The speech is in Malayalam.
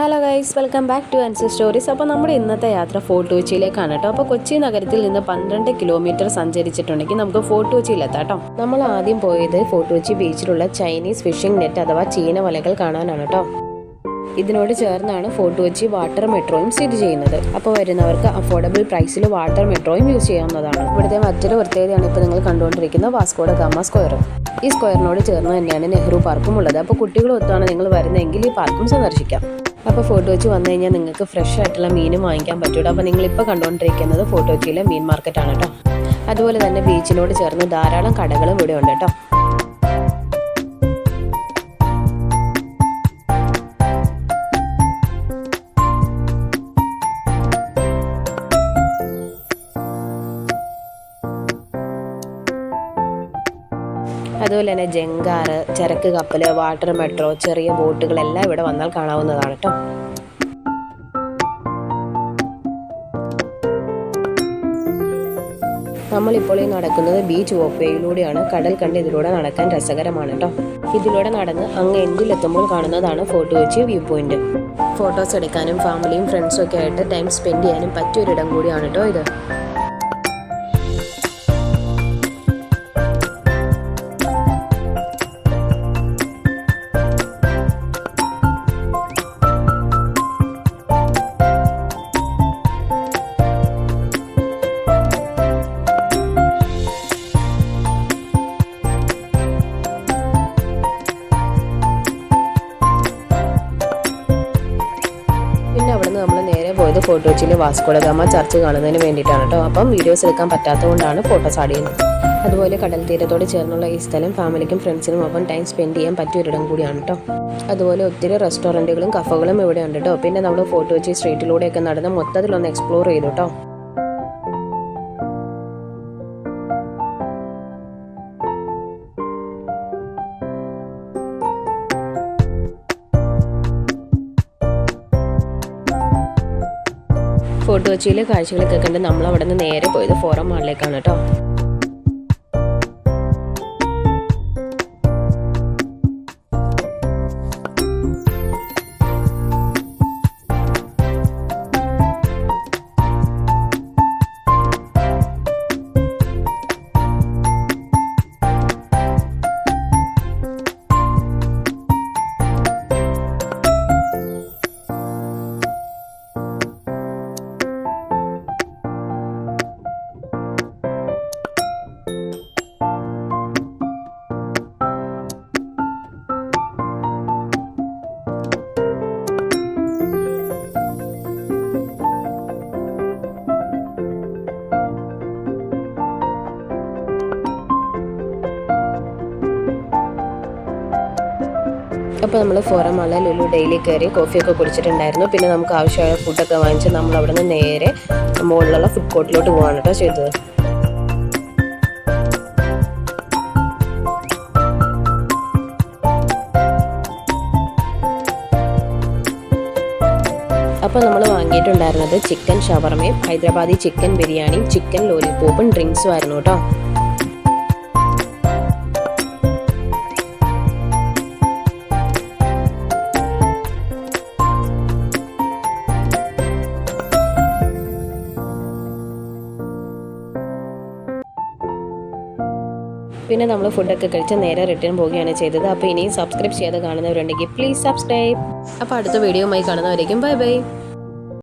Hello guys, welcome back to Ansi stories. അപ്പോൾ നമ്മുടെ ഇന്നത്തെ യാത്ര ഫോർട്ട് കൊച്ചിയിലേക്കാണ് കേട്ടോ. അപ്പോൾ കൊച്ചി നഗരത്തിൽ നിന്ന് 12 കിലോമീറ്റർ സഞ്ചരിച്ചിട്ടുണ്ടെങ്കിൽ നമുക്ക് ഫോർട്ട് കൊച്ചിയിലെത്താം കേട്ടോ. നമ്മൾ ആദ്യം പോയത് ഫോർട്ട് കൊച്ചി ബീച്ചിലുള്ള ചൈനീസ് ഫിഷിംഗ് നെറ്റ് അഥവാ ചീന വലകൾ കാണാനാണ് കേട്ടോ. ഇതിനോട് ചേർന്നാണ് ഫോർട്ട് കൊച്ചി വാട്ടർ മെട്രോയും സ്ഥിതി ചെയ്യുന്നത്. അപ്പോൾ വരുന്നവർക്ക് അഫോർഡബിൾ പ്രൈസിൽ വാട്ടർ മെട്രോയും യൂസ് ചെയ്യാവുന്നതാണ്. ഇവിടുത്തെ മറ്റൊരു പ്രത്യേകതയാണ് ഇപ്പോൾ നിങ്ങൾ കണ്ടുകൊണ്ടിരിക്കുന്ന വാസ്കോ ഡ ഗാമ സ്ക്വയർ. ഈ സ്ക്വയറിനോട് ചേർന്ന് തന്നെയാണ് നെഹ്റു പാർക്കും ഉള്ളത്. അപ്പോൾ കുട്ടികളൊത്താണ് നിങ്ങൾ വരുന്നതെങ്കിൽ ഈ പാർക്കും സന്ദർശിക്കാം. അപ്പോൾ ഫോർട്ട് കൊച്ചി വന്നു കഴിഞ്ഞാൽ നിങ്ങൾക്ക് ഫ്രഷ് ആയിട്ടുള്ള മീനും വാങ്ങിക്കാൻ പറ്റുള്ളൂ. അപ്പോൾ നിങ്ങളിപ്പോൾ കണ്ടുകൊണ്ടിരിക്കുന്നത് ഫോർട്ട് കൊച്ചിയിലെ മീൻ മാർക്കറ്റാണ് കേട്ടോ. അതുപോലെ തന്നെ ബീച്ചിനോട് ചേർന്ന് ധാരാളം കടകളും ഇവിടെ ഉണ്ട് കേട്ടോ. അതുപോലെ തന്നെ ജങ്കാറ്, ചരക്ക് കപ്പൽ, വാട്ടർ മെട്രോ, ചെറിയ ബോട്ടുകളെല്ലാം ഇവിടെ വന്നാൽ കാണാവുന്നതാണ് കേട്ടോ. നമ്മളിപ്പോൾ ഈ നടക്കുന്നത് ബീച്ച് വോക്ക് വേയിലൂടെയാണ്. കടൽ കണ്ട് ഇതിലൂടെ നടക്കാൻ രസകരമാണ് കേട്ടോ. ഇതിലൂടെ നടന്ന് അങ്ങ് എൻഡിലെത്തുമ്പോൾ കാണുന്നതാണ് fort Kochi view point. Photos എടുക്കാനും ഫാമിലിയും ഫ്രണ്ട്സും ഒക്കെ ആയിട്ട് ടൈം സ്പെൻഡ് ചെയ്യാനും പറ്റിയൊരിടം കൂടിയാണ് കേട്ടോ ഇത്. അവിടുന്ന് നമ്മൾ നേരെ പോയത് ഫോർട്ട് കൊച്ചിയിലെ വാസ്കോ ഡ ഗാമ ചർച്ച് കാണുന്നതിന് വേണ്ടിയിട്ടാണ് കേട്ടോ. അപ്പം വീഡിയോസ് എടുക്കാൻ പറ്റാത്തതുകൊണ്ടാണ് ഫോട്ടോസ് ആഡ് ചെയ്യുന്നത്. അതുപോലെ കടൽ തീരത്തോട് ചേർന്നുള്ള ഈ സ്ഥലം ഫാമിലിക്കും ഫ്രണ്ട്സിനും ഒപ്പം ടൈം സ്പെൻഡ് ചെയ്യാൻ പറ്റിയൊരിടം കൂടിയാണ് കേട്ടോ. അതുപോലെ ഒത്തിരി റെസ്റ്റോറൻറ്റുകളും കഫകളും ഇവിടെ ഉണ്ട് കേട്ടോ. പിന്നെ നമ്മൾ ഫോർട്ട് കൊച്ചി സ്ട്രീറ്റിലൂടെയൊക്കെ നടന്ന് മൊത്തത്തിലൊന്ന് എക്സ്പ്ലോർ ചെയ്തു കേട്ടോ. ഫോർട്ട് കൊച്ചിയിലെ കാഴ്ചകളൊക്കെ കണ്ട് നമ്മൾ അവിടെ നിന്ന് നേരെ പോയത് ഫോറം മാളിലേക്കാണ് കേട്ടോ. അപ്പോൾ നമ്മൾ ഫോറം മാളിൽ ലുലു ഡെയിലി കയറി കോഫിയൊക്കെ കുടിച്ചിട്ടുണ്ടായിരുന്നു. പിന്നെ നമുക്ക് ആവശ്യമായ ഫുഡൊക്കെ വാങ്ങിച്ച് നമ്മൾ അവിടെ നിന്ന് നേരെ മുകളിലുള്ള ഫുഡ് കോർട്ടിലോട്ട് പോകാണ് കേട്ടോ ചെയ്തത്. അപ്പോൾ നമ്മൾ വാങ്ങിയിട്ടുണ്ടായിരുന്നത് ചിക്കൻ ഷവർമയും ഹൈദരാബാദി ചിക്കൻ ബിരിയാണിയും ചിക്കൻ ലോലിപോപ്പും ഡ്രിങ്ക്സും ആയിരുന്നു കേട്ടോ. പിന്നെ നമ്മൾ ഫുഡൊക്കെ കഴിച്ച് നേരെ റിട്ടേൺ പോവുകയാണ് ചെയ്തത്. അപ്പോൾ ഇനിയും സബ്സ്ക്രൈബ് ചെയ്യാതെ കാണുന്നവരുണ്ടെങ്കിൽ പ്ലീസ് സബ്സ്ക്രൈബ്. അപ്പോൾ അടുത്ത വീഡിയോയുമായി കാണുന്നവരേക്കും ബൈ ബൈ.